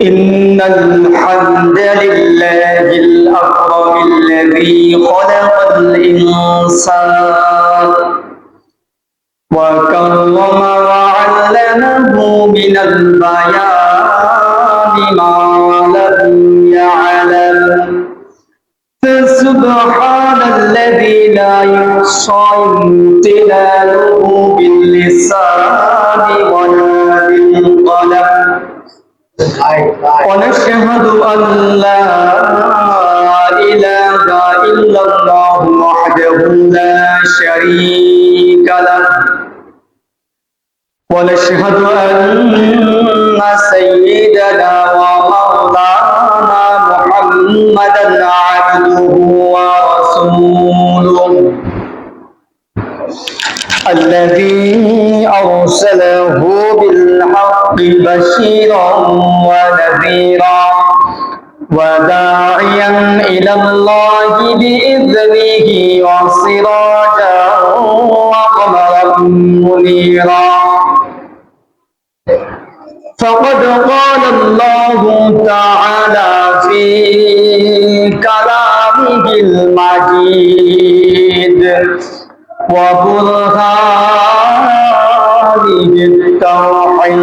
إن الحمد لله الأكرم الذي خلق الإنسان وكرم وعلمه من البيان ما لم يعلم فسبحان الذي لا يحصى امتنانه باللسان ولا بالقلم ونشهد أن لا إله إلا الله وحده لا شريك له ونشهد أن سيدنا ومولانا محمدا عبده ورسوله الذي أرسله بالحق بشيرا ونذيرا وداعيا إلى الله بإذنه وسراجا وقمرا منيرا فقد قال الله تعالى في كلامه المجيد وبرهانه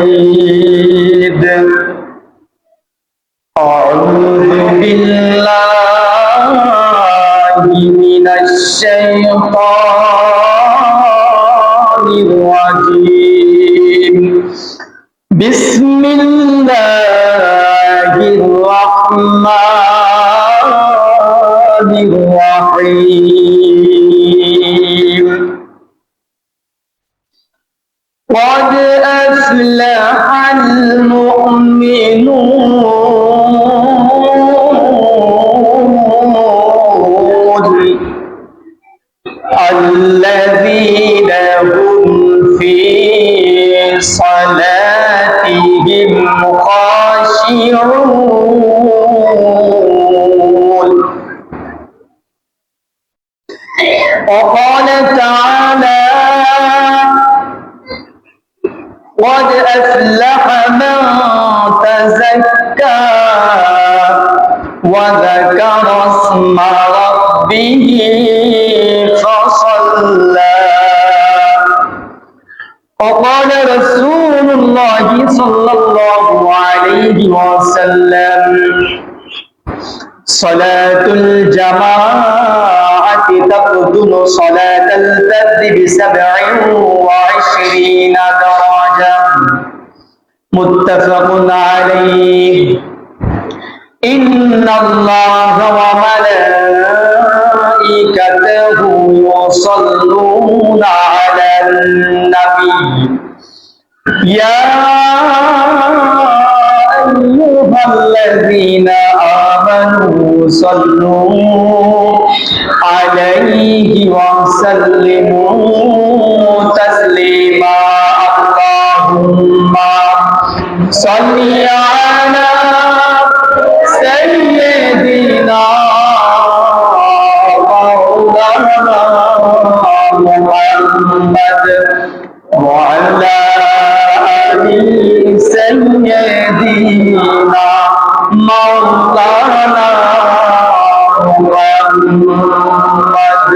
التوحيد أعوذ بالله من الشيطان الرجيم بسم الله الرحمن الرحيم قد أفلح المؤمنون الذين هم في صلاتهم خاشعون وقال تعالى قد أفلح من تزكى وذكر اسم ربه فصلى وقال رسول الله صلى الله عليه وسلم صلاة الجماعة تقتل صلاة الفرد ب27 درجة متفق عليه إن الله وملائكته يصلون على النبي يا أيها الذين آمنوا صلوا عليه وسلموا تسليما اللهم صل على سيدنا مولانا محمد وعلى آل سيدنا مولانا محمد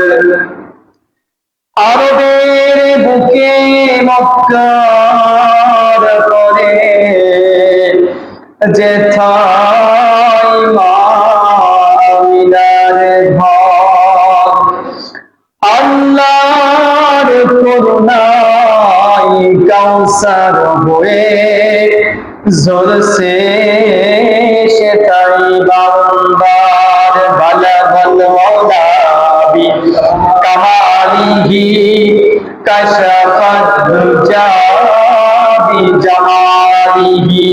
আরবের বুকে মক্কার করে যেথায় মা আমিনার ঘর আল্লাহর করুণায় কাউসার হয়ে ঝরছে সেটাই বারবার বালাগল মৌলাবি কামালিহি কাশাফাত দুজা বিজামালিহি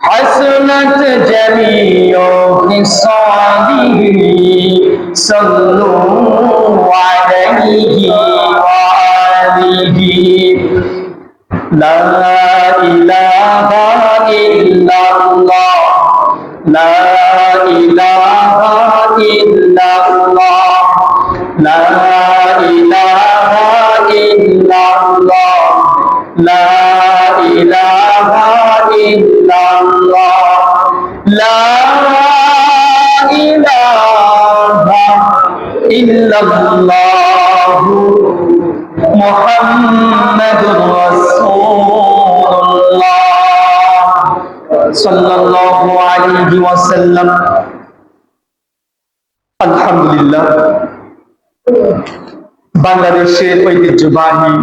হাসনাত জামিউ খিসালিহি সাল্লু আলাইহি ওয়া আলিহি লা ইলাহা ইল্লাল্লাহ লা ইলাহা ইল্লাল্লাহ লা ইলাহা ইল্লাল্লাহ লা ইলাহা ইল্লাল্লাহ, লা ইলাহা ইল্লাল্লাহ, মুহাম্মাদুর রাসূলুল্লাহ সাল্লাল্লাহু আলাইহি ওয়াসাল্লাম। আলহামদুলিল্লাহ, বাংলাদেশের ঐতিহ্যবাহী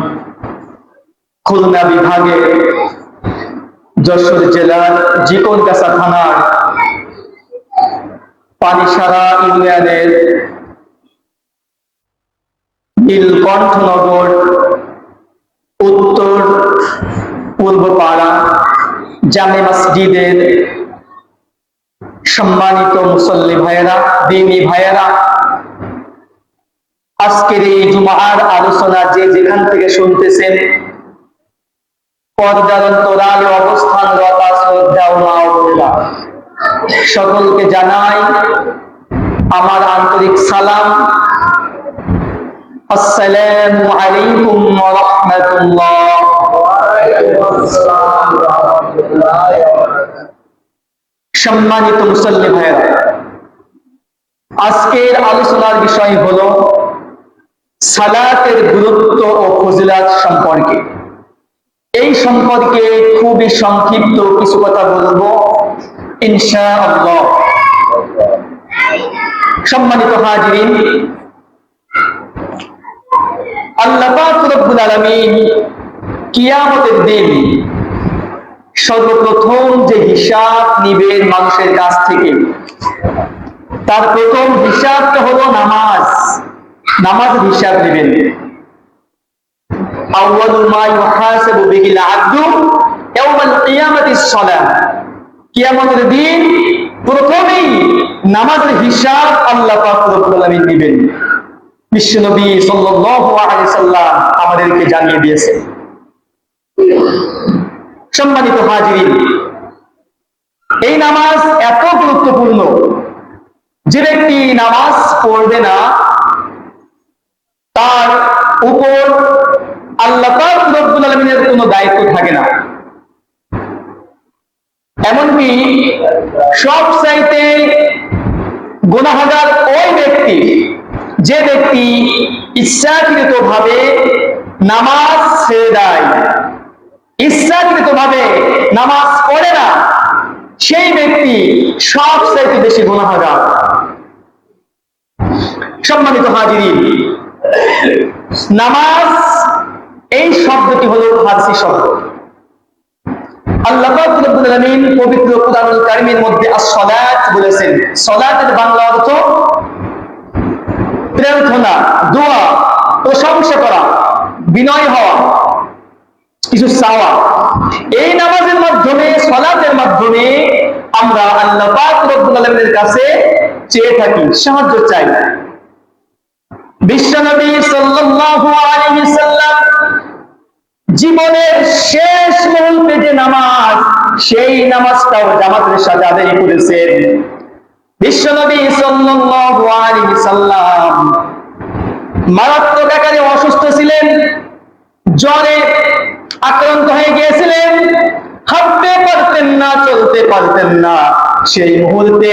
খুলনা বিভাগের যশোর জেলার জিকনগাছা থানার পানিসারা ইউনিয়নের নীলকণ্ঠনগর উত্তর পূর্বপাড়া জামে মসজিদের সম্মানিত মুসল্লি ভাইয়েরা, দ্বীনী ভাইয়েরা, আজকের এই জুমার আলোচনা যে যেখান থেকে শুনতেছেন, পর্দার অন্তরালে অবস্থানরত শ্রদ্ধা ও মা ও বোনেরা, সকলকে জানাই আমার আন্তরিক সালাম। আসসালামু আলাইকুম ওয়া রাহমাতুল্লাহ। সম্মানিত মুসল্লি ভাইয়েরা, আজকের আলোচনার বিষয় হলো সালাতের গুরুত্ব ও ফজিলত সম্পর্কে। এই সম্পর্কে খুবই সংক্ষিপ্ত কিছু কথা বলবো ইনশাআল্লাহ। সম্মানিত হাজিরিন, আল্লাহ পাক রব্বুল আলামিন কিয়ামতের দিন সর্বপ্রথম যে হিসাব নিবেন মানুষের কাছ থেকে, তার প্রথম হিসাবটা হলো নামাজ। নামাজের হিসাব নেবেন। আউয়ালু মা ইউহাসাবু বিহিল আবদু ইয়াওমাল কিয়ামাতিস সালাহ। কিয়ামতের দিন প্রথমেই নামাজের হিসাব আল্লাহ পাক রব্বুল আলামিন নেবেন। বিশ্বনবী সাল্লাল্লাহু আলাইহি সাল্লাম আমাদেরকে জানিয়ে দিয়েছেন। সম্মানিত হাজিরিন, এই নামাজ এত গুরুত্বপূর্ণ, যে ব্যক্তি নামাজ পড়বে না তার উপর আল্লাহ পাক রব্বুল আলামিনের কোনো দায়িত্ব থাকে না। এমনকি সবচাইতে গুনাহগার ওই ব্যক্তি যে ব্যক্তি ইচ্ছাকৃতভাবে নামাজ ছেড়ে দেয়, ইচ্ছাকৃতভাবে নামাজ পড়ে না, সেই ব্যক্তি সবচাইতে বেশি গুনাহগার। সম্মানিত হাজিরিন, নামাজ এই শব্দটি হলো ফারসি শব্দ। আল্লাহ পাক রব্বুল আলামিন পবিত্র কুরআনুল কারীমের মধ্যে as-সালাত বলেছেন। সালাতের বাংলা অর্থ প্রার্থনা, দোয়া, প্রশংসা করা, বিনয় হওয়া, কিছু চাওয়া। এই নামাজের মাধ্যমে, সালাতের মাধ্যমে আমরা আল্লাহ পাক রব্বুল আলামিনের কাছে চেয়ে থাকি, সাহায্য চাই। বিশ্বনবী সাল্লাল্লাহু আলাইহি সাল্লাম জীবনের শেষ মুহূর্তে যে নামাজ, সেই নামাজটাও জামাতের সাথে আদায় করেছেন। বিশ্বনবী সাল্লাল্লাহু আলাইহি সাল্লাম মারাত্মক আকারে অসুস্থ ছিলেন, জ্বরে আক্রান্ত হয়ে গিয়েছিলেন, হাঁটতে পারতেন না, চলতে পারতেন না। সেই মুহূর্তে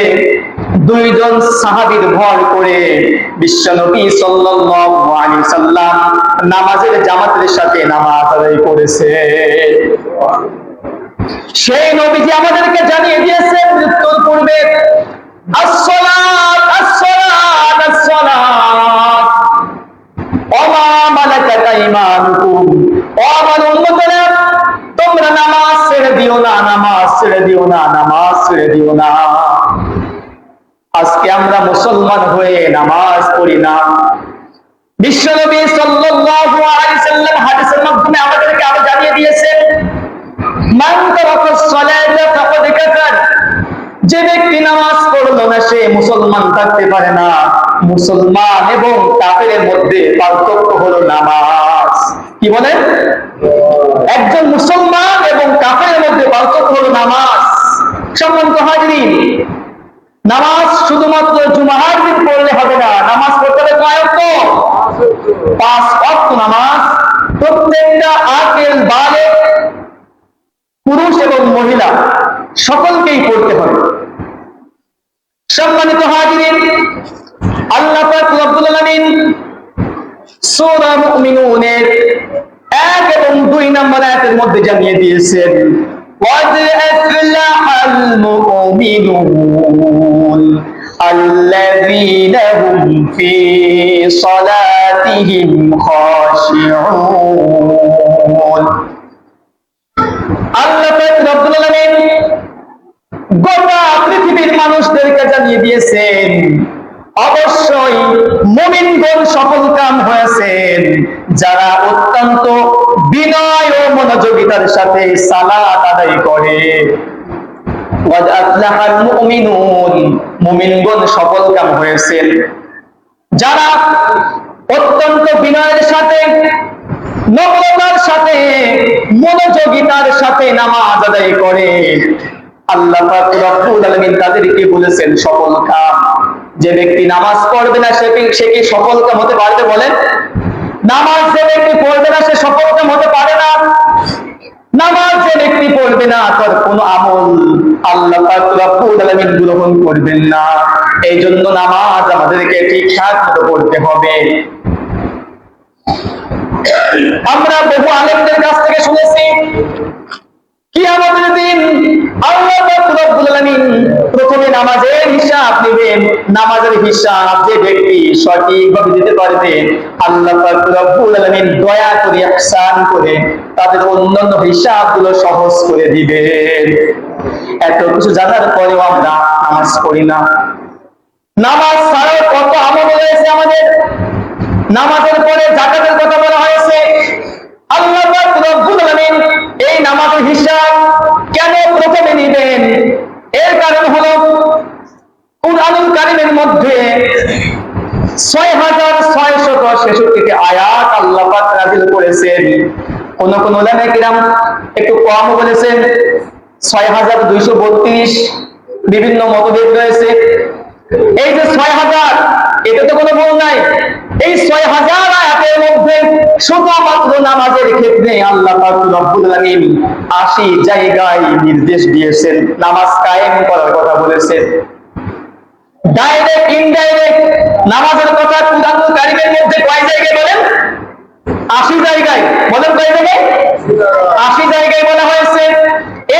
দুইজন সাহাবীর ভর করে বিশ্বনবী সাল্লাল্লাহু আলাইহি সাল্লাম নামাজের জামাতের সাথে নামাজ আদায় করেছে। সেই নবীজি আমাদেরকে জানিয়ে দিয়েছেন মৃত্যুর পূর্বে, as-salat as-salat as-salat ওয়া মা মালাকাত আইমানুকুম। ও আমার উম্মতেরা, তোমরা নামাজ ছেড়ে দিও না, নামাজ ছেড়ে দিও না, নামাজ ছেড়ে দিও না। আজকে আমরা মুসলমান হয়ে নামাজ পড়ি না। বিশ্বনবী সাল্লাল্লাহু আলাইহি সাল্লাম হাদিসের মাধ্যমে আমাদেরকে আরো জানিয়ে দিয়েছেন, মান তারাকাস সালাতা ফাকাদ কাফার। যে ব্যক্তি নামাজ পড়লো না, সে মুসলমান থাকতে পারে না। মুসলমান এবং কাফেরের মধ্যে পার্থক্য হলো নামাজ। কি বলেন? একজন মুসলমান এবং কাফেরের মধ্যে পার্থক্য হলো নামাজ। সম্মানিত হাজিরিন, নামাজ শুধুমাত্র জুমার দিন পড়লে হবে না। নামাজ পড়তে হবে কয় ওয়াক্ত? 5 ওয়াক্ত নামাজ। প্রত্যেকটা আকিল বালিগ সকলকেই পড়তে হবে। সম্মানিত হাজিরিন, আল্লাহ পাক রব্বুল আলামিন সূরা মুমিনুনের 1 এবং 2 নম্বর আয়াতের মধ্যে জানিয়ে দিয়েছেন, قد أفلح المؤمنون الذين هم في صلاتهم خاشعون। আল্লাহ পাক রব্বুল আলামিন গোটা পৃথিবীর মানুষদেরকে জানিয়ে দিয়েছেন, অবশ্যই মুমিনগণ সফলকাম হয়েছেন যারা অত্যন্ত বিনয় ও মনোযোগিতার সাথে সালাত আদায় করে। ওয়াদ আফলাহাল মুমিনুন, মুমিনগণ সফলকাম হয়েছেন যারা অত্যন্ত বিনয়ের সাথে, নম্রতার সাথে, মনোযোগিতার সাথে নামাজ আদায় করে। আল্লাহ পাক রব্বুল আলামিন তাদেরকে বলেছেন সফলকাম। যে ব্যক্তি নামাজ পড়বে না সে কি সফলকাম হতে পারবে বলেন? নামাজ যে ব্যক্তি পড়বে না সে সফলকাম হতে পারে না। নামাজ যে ব্যক্তি পড়বে না তার কোনো আমল আল্লাহ পাক রব্বুল আলামিন গ্রহণ করবেন না। এই জন্য নামাজ আমাদেরকে ঠিকঠাক মতো পড়তে হবে। আমরা বহু আলেমদের কাছ থেকে শুনেছি কিয়ামতের দিন আল্লাহ পাক রব্বুল আলামিন প্রথমে নামাজের হিসাব নেবেন। নামাজের হিসাব যে ব্যক্তি সঠিকভাবে দিতে পারবে আল্লাহ পাক রব্বুল আলামিন দয়া করে ইহসান করে তাদের অন্যান্য হিসাবগুলো সহজ করে দিবেন। এত কিছু জানার পরেও আমরা নামাজ পড়ি না। নামাজ ছাড়াও কত আমল রয়েছে আমাদের। নামাজের পরে যাকাতের কথা বলা হয়েছে। আল্লাহ পাক রব্বুল আলামিন এই নামাজের হিসাব কেন প্রথমে নেবেন? এর কারণ হলো কুরআনুল কারীমের মধ্যে 6666টি আয়াত আল্লাহ পাক নাযিল করেছেন। কোন কোন উলামায়ে কিরাম একটু কম বলেছেন 6232, বিভিন্ন মতভেদ রয়েছে। এই যে 6000, এটা তো কোনো ভুল নাই। এই 6000 আয়াতের মধ্যে শুধুমাত্র নামাজের ক্ষেত্রে আল্লাহ পাক রব্বুল আলামিন 80 জায়গায় নির্দেশ দিয়েছেন, নামাজ কায়েম করার কথা বলেছেন। ডাইরেক্ট ইনডাইরেক্ট নামাজের কথা কুরআনুল কারীমের মধ্যে কয় জায়গায় বলেন? 80 জায়গায়। বলেন কয় জায়গায়? 80 জায়গায় বলা হয়েছে।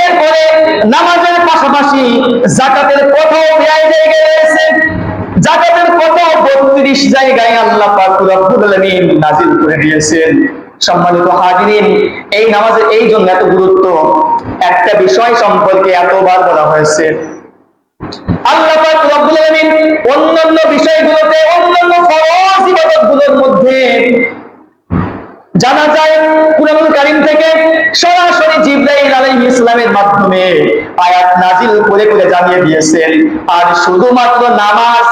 এরপরে নামাজের পাশাপাশি যাকাতের কথাও 9 জায়গায় রয়েছে। যাকাতের কথাও 32 জায়গায় আল্লাহ পাক রব্বুল আলামিন নাযিল করে দিয়েছেন। সম্মানিত হাজিরিন, এই নামাজের এই জন্য এত গুরুত্ব, একটা বিষয় সম্পর্কে এতবার বলা হয়েছে। আল্লাহ পাক রব্বুল আলামিন অন্যান্য বিষয়গুলোতে, অন্যান্য ফরজ ইবাদতগুলোর মধ্যে জানা যায় কুরআনুল কারীম থেকে সরাসরি জিবরাইল আলাইহিস সালামের মাধ্যমে আয়াত নাযিল করে করে জানিয়ে দিয়েছেন। আর শুধুমাত্র নামাজ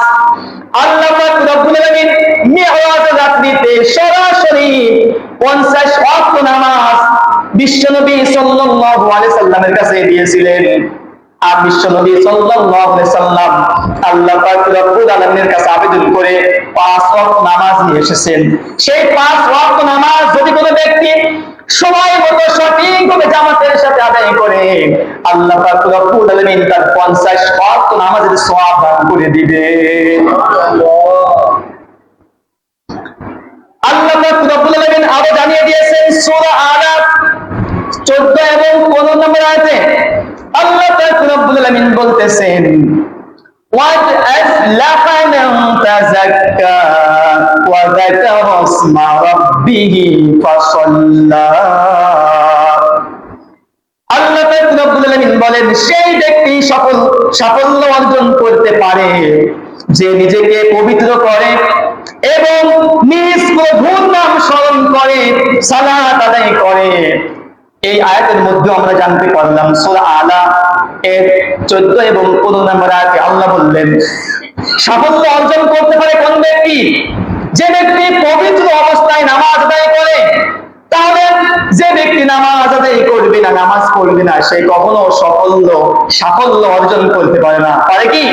আল্লাহ পাক রব্বুল আলামিন মিরাজের রাত্রিতে সরাসরি 50 ওয়াক্ত নামাজ বিশ্বনবী সাল্লাল্লাহু আলাইহি সাল্লামের কাছে দিয়েছিলেন। আর বিশ্বনবী সাল্লাল্লাহু আলাইহি সাল্লাম আল্লাহ পাক রব্বুল আলামিনের কাছে আবেদন করে 5 ওয়াক্ত নামাজ নিয়ে এসেছেন। সেই 5 ওয়াক্ত নামাজ যদি কোনো ব্যক্তি সময় মতো সঠিকভাবে জামাতের সাথে আদায় করে আল্লাহ পাক রব্বুল আলামিন তার 50 ওয়াক্ত নামাজের সওয়াব দান করে দিবেন। আল্লাহ পাক রব্বুল আলামিন আরো জানিয়ে দিয়েছেন সূরা আলা 14 এবং 15 নম্বর আয়াতে আল্লাহ পাক রব্বুল আলামিন বলতেছেন, ওয়াদ আফলাহা মান তাযাক্কা ওয়া যাকারা ইসমা রাব্বিহি ফাসাল্লা। আল্লাহ পাক রব্বুল আলামিন বলেন, সেই ব্যক্তি সাফল্য অর্জন করতে পারে যে নিজেকে পবিত্র করে এবং নিজ প্রভুর নাম স্মরণ করে সালাত আদায় করে। এই আয়াতের মধ্যে আমরা জানতে পারলাম সূরা আলা এর 14 এবং 15 নম্বর আয়াতে আল্লাহ বললেন সাফল্য অর্জন করতে পারে কোন ব্যক্তি? যে ব্যক্তি পবিত্র অবস্থায় নামাজ আদায় করে। তাহলে যে ব্যক্তি নামাজ আদায় করবে না, নামাজ পড়বে না, সে কখনো সাফল্য অর্জন করতে পারে না। পারে কি?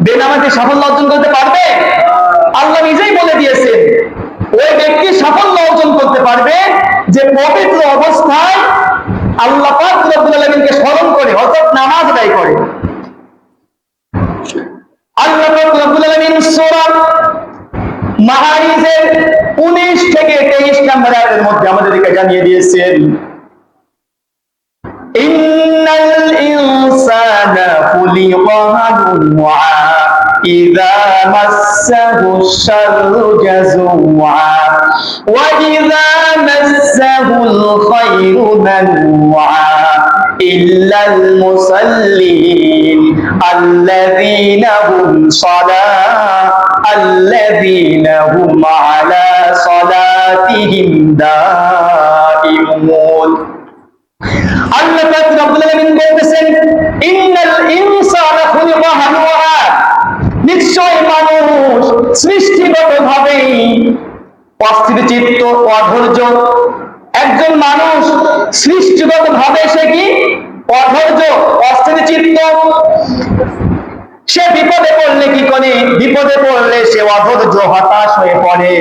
বেনামাজি সাফল্য অর্জন করতে পারবে? আল্লাহ নিজেই বলে দিয়েছেন ওই ব্যক্তি সাফল্য অর্জন করতে পারবে যে পবিত্র অবস্থায় আল্লাহ পাক রব্বুল আলামিনকে স্মরণ করে অর্থাৎ নামাজ আদায় করে। আল্লাহ পাক রব্বুল আলামিন সূরা মাআরিজের 19 থেকে 23 নম্বর আয়াতের মধ্যে আমাদেরকে জানিয়ে দিয়েছেন, ইন্নাল ইনসানা খুলিকা হালুআ ইযা মাসসাহু শাররু জাযুআ ওয়া ইযা মাসসাহুল খায়রু মানুআ ইল্লাল মুসাল্লিন আল্লাযীনা হুম আলা সালাতিহিম দাঈমুন। আল্লাহ পাক রব্বুল আলামিন বলতেছেন, ইন্নাল ইনসানা খুলিকা হালুআ, নিশ্চয় মানুষ সৃষ্টিগতভাবে অস্থিরচিত্ত, অধৈর্য। একজন মানুষ সৃষ্টিগতভাবে সে কি? অধৈর্য, অস্থিরচিত্ত। সে বিপদে পড়লে কি করে? বিপদে পড়লে সে অধৈর্য, হতাশ হয়ে পড়ে।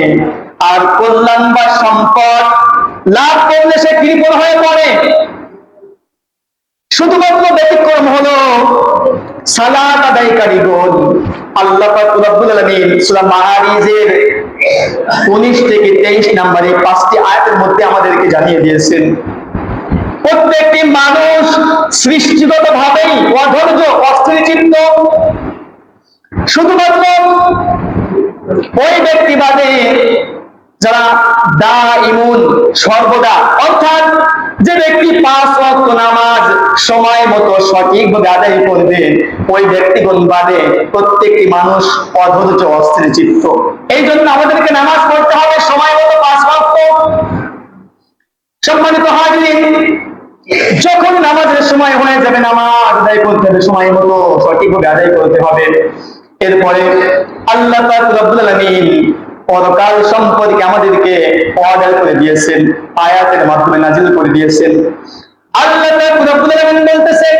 আর কল্যাণ বা সম্পদ লাভ করলে সে কৃপণ হয়ে পড়ে। শুধুমাত্র ব্যতিক্রম হলো সালাত আদায়কারীগণ। আল্লাহ পাক রব্বুল আলামিন সূরা মাআরিজের 19 থেকে 23 নম্বরে 5টি আয়াতের মধ্যে আমাদেরকে জানিয়ে দিয়েছেন, প্রত্যেকটি মানুষ সৃষ্টিগতভাবেই অধৈর্য, অস্থিরচিত্ত। শুধুমাত্র ওই ব্যক্তি বাদে যারা দাঈমুন, সর্বদা, অর্থাৎ যে ব্যক্তি 5 ওয়াক্ত নামাজ সময় মতো সঠিকভাবে আদায় করবে, ওই ব্যক্তিগণ বাদে প্রত্যেকটি মানুষ অধৈর্য, অস্থিরচিত্ত। এই জন্য আমাদেরকে নামাজ পড়তে হবে সময় মতো 5 ওয়াক্ত। সম্মানিত হাজিরিন, যখন নামাজের সময় হয়ে যাবে, নামাজ আদায় করতে হবে সময় মতো, সঠিকভাবে আদায় করতে হবে। এরপরে আল্লাহ পাক রব্বুল আলামিন পরকাল সম্পর্কে আমাদেরকে অর্ডার করে দিয়েছেন, আয়াতের মাধ্যমে নাজিল করে দিয়েছেন। আল্লাহ পাক রব্বুল আলামিন বলতেছেন,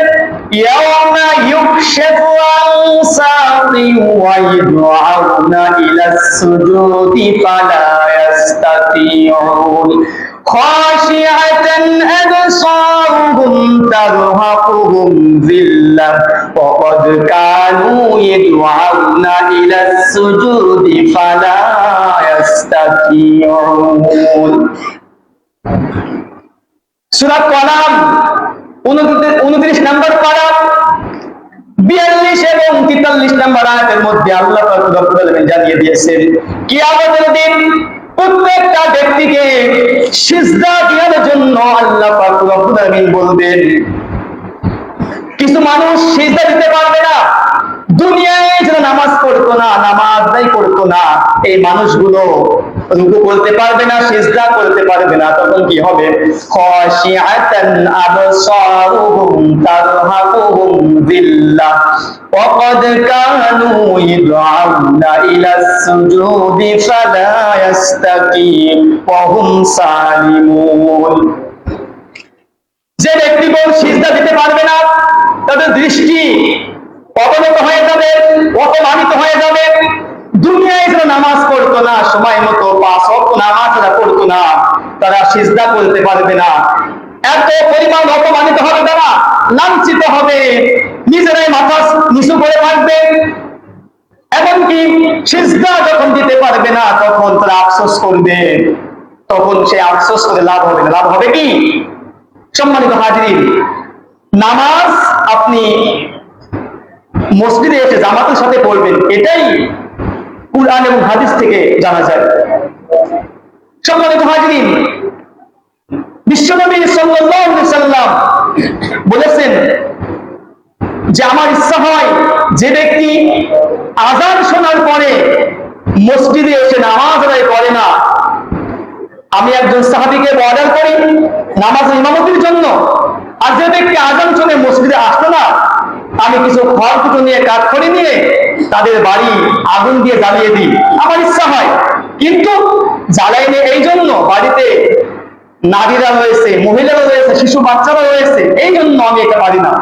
ইয়াওমা ইউকশাফু আন সাকি ওয়া ইউদআউনা ইলাস সুজুদি ফালা ইস্তাতিউন খাশিআতান আবসারুহুম তারহাকুহুম যিল্লাহ ওয়া ক্বাদ কানু ইউদআউনা ইলাস সুজুদি ফালা ইস্তাতিউন। সূরা কলাম 29 নম্বর পারা 42 এবং 43 নম্বর আয়াতের মধ্যে আল্লাহ পাক রব্বুল আলামিন জানিয়ে দিয়েছেন, কিয়ামতের দিন প্রত্যেকটা ব্যক্তিকে সিজদা দেওয়ার জন্য আল্লাহ পাক রব্বুল আলামিন বলবেন। কিছু মানুষ সিজদা দিতে পারবে না, দুনিয়ায় যারা নামাজ পড়তো না, নামাজ আদায় করতো না, এই মানুষগুলো রুকু করতে পারবে না, সিজদা করতে পারবে না। তখন কি হবে? খাশিআতান আবসারুহুম তারহাকুহুম যিল্লাহ ওয়া ক্বাদ কানু ইউদআউনা ইলাস সুজুদি ফালা ইস্তাকিম ওয়া হুম সালিমুন। যে ব্যক্তিগণ সিজদা দিতে পারবে না, তাদের দৃষ্টি অবনত হয়ে যাবে, অপমানিত হয়ে যাবে। দুনিয়ায় যারা নামাজ পড়তো না, সময় মতো 5 ওয়াক্ত নামাজ যারা পড়তো না, তারা সিজদা করতে পারবে না। এত পরিমাণ অপমানিত হবে, তারা লাঞ্ছিত হবে, নিজেরাই মাথা নিচু করে থাকবে। এমনকি সিজদা যখন দিতে পারবে না, তখন তারা আফসোস করবে। তখন সে আফসোস করে লাভ হবে না। লাভ হবে কি? সম্মানিত হাজিরিন, নামাজ আপনি মসজিদে এসে জামাতের সাথে পড়বেন, এটাই কুরআন এবং হাদিস থেকে জানা যায়। সম্মানিত হাজিরিন, বিশ্বনবী সাল্লাল্লাহু আলাইহি সাল্লাম বলেছেন যে আমার ইচ্ছা হয় যে ব্যক্তি আযান শোনার পরে মসজিদে এসে নামাজ আদায় করে না, আমি একজন সাহাবীকে অর্ডার করি নামাজের ইমামতির জন্য। আর যে ব্যক্তি আযান শুনে মসজিদে আসলো না, আমি কিছু খড়কুটো নিয়ে, কাঠখড়ি নিয়ে তাদের বাড়ি আগুন দিয়ে জ্বালিয়ে দিই। আমার ইচ্ছা হয়, কিন্তু জ্বালাই নেই এই জন্য বাড়িতে নারীরা রয়েছে, মহিলারা রয়েছে, শিশু বাচ্চারা রয়েছে, এই জন্য আমি এটা পারি না।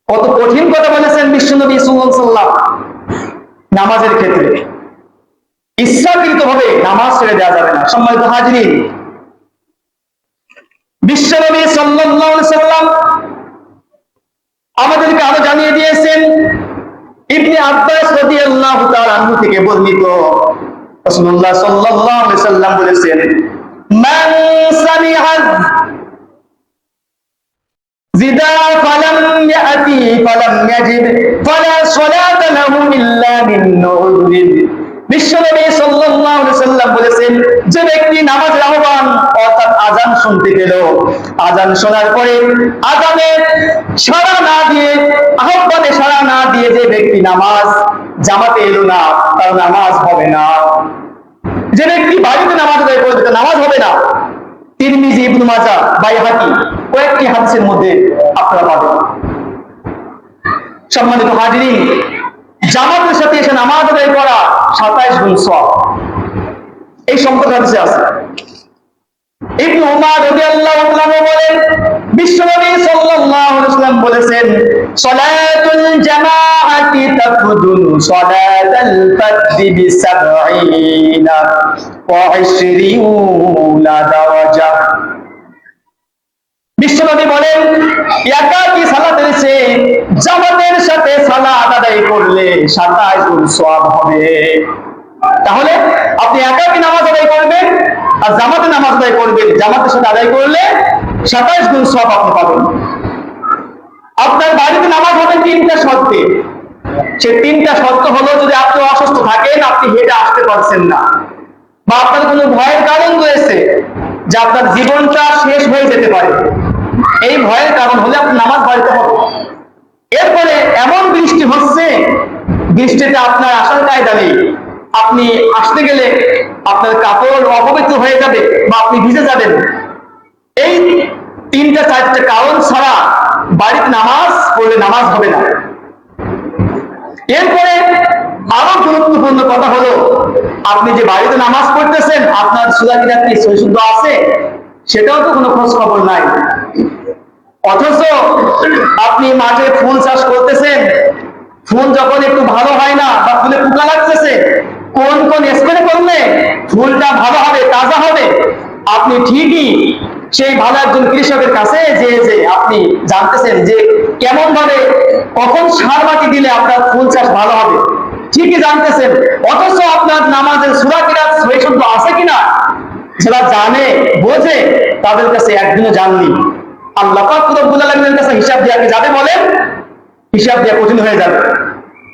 কত কঠিন কথা বলেছেন বিশ্বনবী সাল্লাল্লাহু আলাইহি ওয়াসাল্লাম নামাজের ক্ষেত্রে। ইচ্ছাকৃতভাবে নামাজ ছেড়ে দেওয়া যাবে না। সম্মানিত হাজিরিন, বিশ্বনবী সাল্লাল্লাহু আলাইহি সাল্লাম আমাদেরকে আরো জানিয়ে দিয়েছেন, ইবনে আব্বাস রাদিয়াল্লাহু তাআলা আনহু থেকে বর্ণিত, রাসূলুল্লাহ সাল্লাল্লাহু আলাইহি সাল্লাম বলেছেন, মান সামিআ জিদা ফালাম ইয়াতি ফালাম ইয়াজিদ ফালা সালাতা লাহু ইল্লা মিন নুরিন। বিশ্বনবী সাল্লাল্লাহু আলাইহি সাল্লাম বলেছেন, যে ব্যক্তি নামাজের আহ্বান অর্থাৎ আযান শুনতে পেল, আযান শোনার পরে আযানে সাড়া না দিয়ে, আহ্বানে সাড়া না দিয়ে যে ব্যক্তি নামাজ জামাতে এলো না, তার নামাজ হবে না। যে ব্যক্তি বাড়িতে নামাজ আদায় করবে তার নামাজ হবে না। তিরমিজি, ইবনে মাজাহ, বাইহাকি কয়েকটি হাদিসের মধ্যে আপনারা পাবেন। সম্মানিত হাজিরিন, জামাতের সাথে এসে নামাজ আদায় করা 27 গুণ সওয়াব, এই সম্পর্কে হাদিসে আছে। ইবনে উমর রাদিয়াল্লাহু আনহু বলেন, বিশ্বনবী সাল্লাল্লাহু আলাইহি ওয়াসাল্লাম বলেছেন, সালাতুল জামাআতি তাফদুলু সালাতাল ফারদি বি70 ওয়া 20 দারাজা। বিশ্বনবী বলেন, একাকী সালাতের চেয়ে জামাতের সাথে সালাত আদায় করলে 27 গুণ সওয়াব হবে। তাহলে আপনি একাকী নামাজ আদায় করবেন আর জামাতে নামাজ আদায় করবেন, জামাতের সাথে আদায় করলে 27 গুণ সওয়াব আপনি পাবেন। আপনার বাড়িতে নামাজ হবে 3টা শর্তে। সে 3টা শর্ত হলো, যদি আপনি অসুস্থ থাকেন, আপনি হেঁটে আসতে পারছেন না, বা আপনার কোনো ভয়ের কারণ রয়েছে যে আপনার জীবনটা শেষ হয়ে যেতে পারে, এই ভয়ের কারণ হলে আপনি নামাজ বাড়িতে হবে। এরপরে এমন বৃষ্টি হচ্ছে, বৃষ্টিতে আপনার আসার কায়দা নেই, আপনি আসতে গেলে আপনার কাপড় অপবিত্র হয়ে যাবে বা আপনি ভিজে যাবেন। এই 3-4টা কারণ ছাড়া বাড়িতে নামাজ পড়লে নামাজ হবে না। এরপরে আরো গুরুত্বপূর্ণ কথা হলো, আপনি যে বাড়িতে নামাজ পড়তেছেন, আপনার সূরা কিরাত কি সহি শুদ্ধ আছে, সেটাও তো কোনো খোঁজ খবর নাই। অথচ আপনি মাঠে ফুল চাষ করতেছেন, ফুল যখন একটু ভালো হয় না বা ফুলে পোকা লাগতেছে, কোন কোন স্প্রে করলে ফুলটা ভালো হবে, তাজা হবে, আপনি ঠিকই সেই ভালো একজন কৃষকের কাছে যে আপনি জানতেছেন যে কেমন ভাবে কখন সার মাটি দিলে আপনার ফুল চাষ ভালো হবে, ঠিকই জানতেছেন। অথচ আপনার নামাজের সূরা কিরাত সহি শুদ্ধ আছে কিনা, যারা জানে বোঝে তাদের কাছে একদিনও জাননি। আল্লাহ পাক রব্বুল আলামিনের কাছে হিসাব দেওয়া কি যাবে বলেন? হিসাব দেওয়া কঠিন হয়ে যাবে।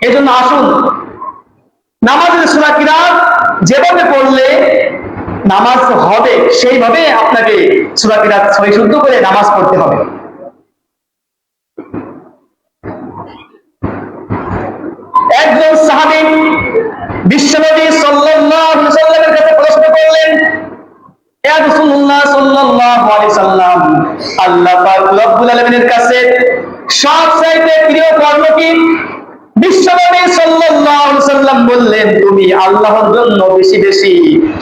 এজন্য আসুন, নামাজের সূরা কিরাত যেভাবে পড়লে নামাজ হবে সেইভাবে আপনাকে সূরা কিরাত সহি শুদ্ধ করে নামাজ পড়তে হবে। একজন সাহাবী বিশ্বনবী সাল্লাল্লাহু আলাইহি সাল্লামের কাছে প্রশ্ন করলেন, ইয়া রাসূলুল্লাহ সাল্লাল্লাহু আলাইহি সাল্লাম, আল্লাহ পাক রব্বুল আলামিনের কাছে সবচাইতে প্রিয় কর্ম কি? বিশ্বনবী সাল্লাল্লাহু আলাইহি সাল্লাম বললেন, তুমি আল্লাহর জন্য বেশি বেশি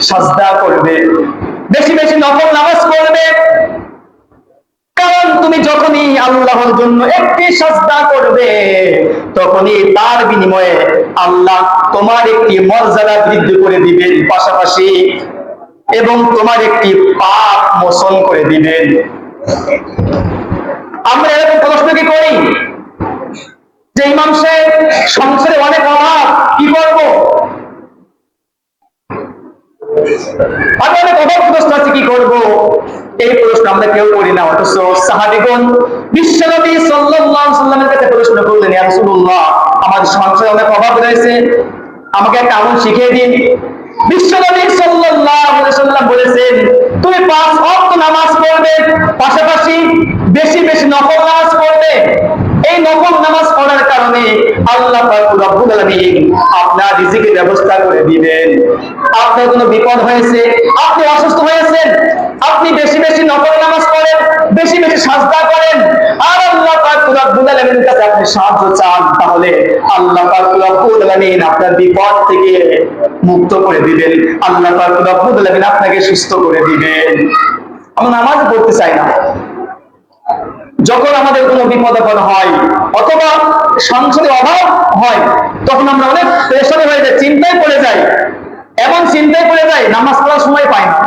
সাজদা করবে, বেশি বেশি নফল নামাজ পড়বে। কারণ তুমি যখনই আল্লাহর জন্য একটি সাজদা করবে, তখনই তার বিনিময়ে আল্লাহ তোমার একটি মর্যাদা বৃদ্ধি করে দিবেন, পাশাপাশি এবং তোমার একটি পাপ মোচন করে দিবেন। আমরা এরকম প্রশ্ন কি করি যে ইমাম সাহেব সংসারে অনেক অভাব, কি করব? আমি অনেক অভাবগ্রস্ত আছি, কি করব? এই প্রশ্ন আমরা কেউ করি না। অথচ সাহাবীগণ বিশ্বনবী সাল্লাল্লাহু আলাইহি সাল্লামের কাছে প্রশ্ন করলেন, ইয়া রাসূলুল্লাহ, আমার সংসারে অনেক অভাব রয়েছে, আমাকে একটা আমল শিখিয়ে দিন। বিশ্বনবী সাল্লাল্লাহু আলাইহি সাল্লাম বলেছেন, তুমি 5 ওয়াক্ত নামাজ পড়বে, পাশাপাশি বেশি বেশি নফল নামাজ পড়বে। এই নফল নামাজ পড়ার কারণে আল্লাহ পাক রব্বুল আলামিন আপনার রিজিকের ব্যবস্থা করে দিবেন। আপনার কোনো বিপদ হয়েছে, আপনি অসুস্থ হয়েছেন, আপনি বেশি বেশি নফল নামাজ পড়েন, বেশি বেশি সাজদা করেন, আর আল্লাহ পাক রব্বুল আলামিনের কাছে আপনি সাহায্য চান, তাহলে আল্লাহ পাক রব্বুল আলামিন আপনার বিপদ থেকে মুক্ত করে দিবেন, আল্লাহ পাক রব্বুল আলামিন আপনাকে সুস্থ করে দিবেন। আমরা নামাজ পড়তে চাই না। যখন আমাদের কোনো বিপদ আপদ হয় অথবা সংসারে অভাব হয়, তখন আমরা অনেক প্রেসারে হয়ে যাই, চিন্তায় পড়ে যাই, এমন চিন্তায় পড়ে যাই নামাজ পড়ার সময় পাই না।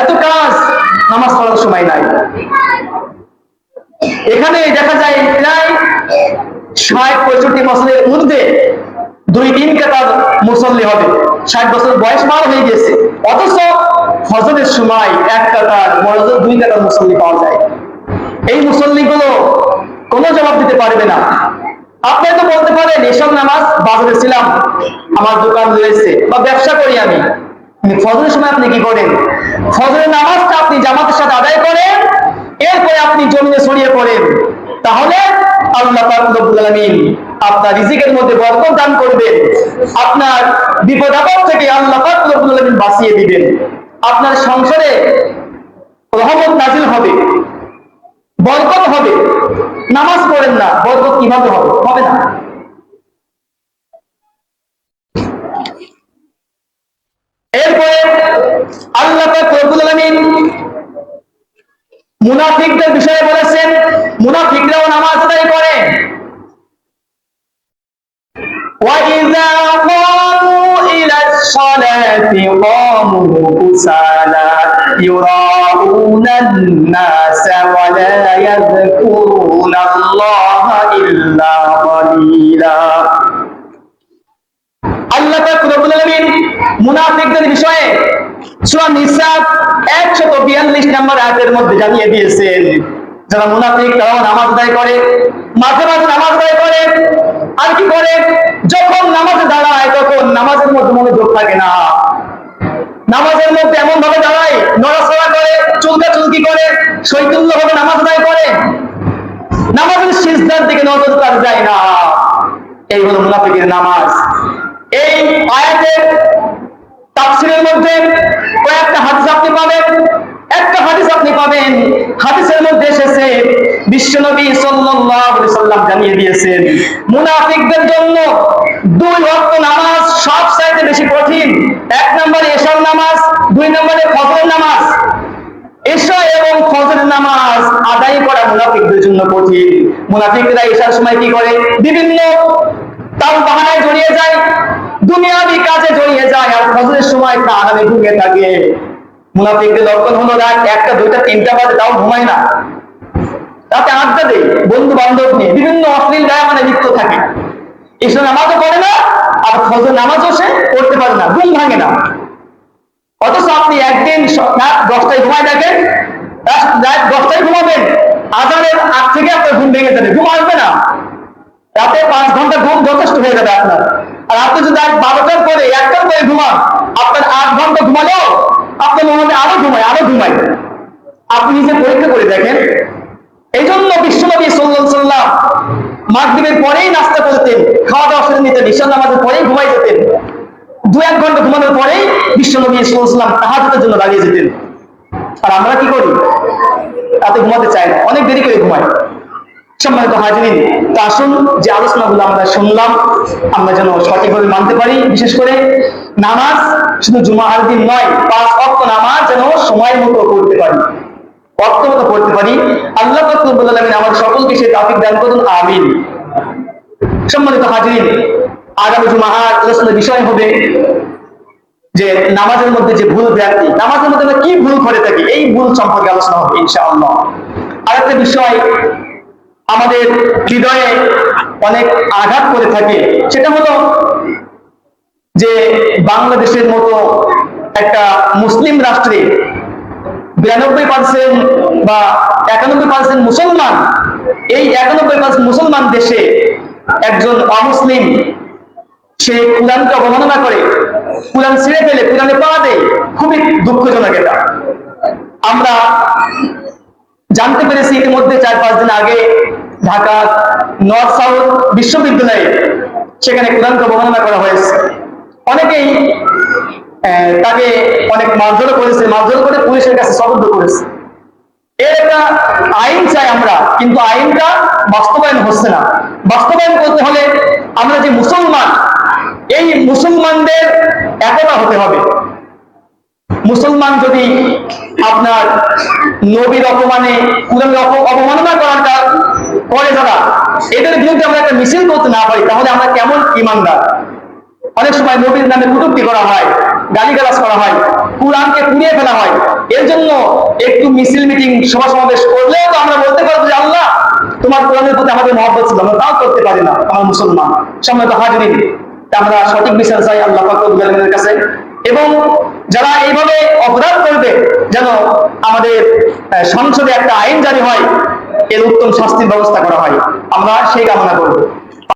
এত কাজ, নামাজ পড়ার সময় নাই। এখানে দেখা যায় প্রায় ৬০-৬৫ বছরের ঊর্ধ্বে ২-৩ কাতার মুসল্লি হবে, ৬০ বছর বয়স পার হয়ে গেছে, অথচ ফজরের সময় ১ কাতার, বড় ২ কাতার মুসল্লি পাওয়া যায়। এই মুসল্লিগুলো কোনো জবাব দিতে পারবে না। আপনি তো বলতে পারেন এসব নামাজ বাজারে ছিলাম, আমার দোকান রয়েছে বা ব্যবসা করি আমি, ফজরের সময় আপনি কি করেন? ফজরের নামাজটা আপনি জামাতের সাথে আদায় করেন, এরপরে আপনি জমিনে ছড়িয়ে পড়েন, তাহলে আল্লাহ পাক রব্বুল আলামিন আপনার রিজিকের মধ্যে বরকত দান করবেন, আপনার বিপদ আপদ থেকে আল্লাহ পাক রব্বুল আলামিন বাঁচিয়ে দিবেন, আপনার সংসারে রহমত নাজিল হবে, বরকত হবে। নামাজ পড়েন না, বরকত কিভাবে হবে? হবে না। এরপরে আল্লাহ পাক রব্বুল আলামিন মুনাফিকদের বিষয়ে বলেছেন, মুনাফিকরাও নামাজ আদায় করে। وَإِذَا قَامُوا إِلَى الصَّلَاةِ قَامُوا كُسَالَى يُرَاءُونَ النَّاسَ وَلَا يَذْكُرُونَ اللَّهَ إِلَّا قَلِيلًا। আল্লাহ পাক রব্বুল আলামিন মুনাফিকদের বিষয়ে সূরা নিসা ১৪২ নম্বর আয়াতের মধ্যে জানিয়ে দিয়েছেন, যারা মুনাফিক তারাও নামাজ আদায় করে, মাঝে মাঝে নামাজ আদায় করে, আর কি করে? যখন নামাজে দাঁড়ায় তখন নামাজের মধ্যে মনোযোগ থাকে না, নামাজের মধ্যে এমন ভাবে দাঁড়ায়, নড়াচড়া করে, চুলকাচুলকি করে, শৈতুল্য ভাবে নামাজ আদায় করে, নামাজের সিজদার দিকে নজর তার যায় না। এই হলো মুনাফিকের নামাজ। এই আয়াতের তাফসীরের মধ্যে কয়েকটা হাদিস আপনি পাবেন। একটা হাদিস আপনি পাবেন, হাদিসের মধ্যে এসেছে বিশ্বনবী সাল্লাল্লাহু আলাইহি সাল্লাম জানিয়ে দিয়েছেন, মুনাফিকদের জন্য 2 ওয়াক্ত নামাজ সবচাইতে বেশি কঠিন। 1 নম্বরে এশার নামাজ, 2 নম্বরে ফজরের নামাজ। এশা এবং ফজরের নামাজ আদায় করা মুনাফিকদের জন্য কঠিন। মুনাফিকরা এশার সময় কি করে? বিভিন্ন তাল বাহানায় জড়িয়ে যায়, দুনিয়াবি কাজে জড়িয়ে যায়, আর ফজরের সময় তা আরামে ঘুমিয়ে থাকে। মুনাফিকদের লক্ষণ হলো রাত 1টা 2টা 3টা বাজে তাও ঘুমায় না, রাতে আড্ডা দেয় বন্ধু বান্ধব নিয়ে, বিভিন্ন অশ্লীল ব্যায়ামে লিপ্ত থাকে, এসব নামাজও পড়ে না, আর ফজর নামাজও সে পড়তে পারে না, ঘুম ভাঙে না। অথচ আপনি একদিন রাত 10টায় ঘুমায় দেখেন, রাত 10টায় ঘুমাবেন, আজানের আগ থেকে আপনার ঘুম ভেঙে যাবে, ঘুম আসবে না, রাতে 5 ঘন্টা ঘুম যথেষ্ট হয়ে যাবে আপনার। আর আপনি যদি রাত 12টার পরে 1টার পরে ঘুমান, আপনার 8 ঘন্টা ঘুমালেও আপনার মনে হবে আরো ঘুমাই। আপনি নিজে পরীক্ষা করে দেখেন। এই জন্য বিশ্বনবী সাল্লাল্লাহু আলাইহি সাল্লাম মাগরিবের পরেই নাস্তা করতেন, খাওয়া দাওয়া সেরে নিতেন, ঈশার নামাজের পরেই ঘুমাই যেতেন। 2-1 ঘন্টা ঘুমানোর পরেই বিশ্বনবী সাল্লাল্লাহু আলাইহি সাল্লাম তাহাজ্জুদের জন্য দাঁড়িয়ে যেতেন। আর আমরা কি করি? রাতে ঘুমাতে চাই না, অনেক দেরি করে ঘুমাই। সম্মানিত হাজিরিন, তো আসুন যে আলোচনাগুলো আমরা শুনলাম আমরা যেন সঠিকভাবে মানতে পারি। বিশেষ করে নামাজ শুধু জুমার দিন নয়, 5 ওয়াক্ত নামাজ যেন সময় মতো পড়তে পারি, ওয়াক্ত মতো পড়তে পারি। আল্লাহ পাক রব্বুল আলামিন আমাদের সকলকে সেই তৌফিক দান করুন, আমিন। সম্মানিত হাজিরিন, আগামী জুমার আলোচনার বিষয় হবে যে নামাজের মধ্যে যে ভুল ভ্রান্তি, নামাজের মধ্যে আমরা কি ভুল করে থাকি, এই ভুল সম্পর্কে আলোচনা হবে ইনশাআল্লাহ। আরেকটা বিষয় আমাদের হৃদয়ে অনেক আঘাত করে থাকে, সেটা হলো যে বাংলাদেশের মতো একটা মুসলিম রাষ্ট্রে 92% বা 91% মুসলমান, এই 91% মুসলমান দেশে একজন অমুসলিম সে কুরআনকে অবমাননা করে, কুরআন ছিঁড়ে ফেলে, কুরআনে পা দেয়। খুবই দুঃখজনক এটা। আমরা জানতে পেরেছি ইতিমধ্যে 4-5 দিন আগে ঢাকা নর্থ সাউথ বিশ্ববিদ্যালয়ে সেখানে কোরআনকে অবমাননা করা হয়েছে। অনেকেই তাকে অনেক মারধর করেছে, মারধর করে পুলিশের কাছে সোপর্দ করেছে। এর একটা আইন চাই আমরা, কিন্তু আইনটা বাস্তবায়ন হচ্ছে না। বাস্তবায়ন করতে হলে আমরা যে মুসলমান, এই মুসলমানদের একতা হতে হবে। মুসলমান যদি আপনার নবীর অপমানে, কুরআনের অবমাননা করাটা করে যারা, এদের বিরুদ্ধে আমরা একটা মিছিল করতে না পারি, তাহলে আমরা কেমন ইমানদার? অনেক সময় নবীর নামে কটূক্তি করা হয়, গালিগালাজ করা হয়, কোরআনকে পুড়িয়ে ফেলা হয়। এর জন্য একটু মিছিল মিটিং সভা সমাবেশ করলেও তো আমরা বলতে পারবো যে আল্লাহ তোমার কোরআনের প্রতি আমাদের মহব্বত ছিল, আমরা তাও করতে পারি না। আমার মুসলমান সম্মানিত হাজিরিন, আমরা সঠিক বিচার চাই আল্লাহ পাক রব্বুল আলামিনের কাছে, এবং যারা এইভাবে অপরাধ করবে যেন আমাদের সংসদে একটা আইন জারি হয়, এর উত্তম শাস্তির ব্যবস্থা করা হয়, আমরা সেই কামনা করব।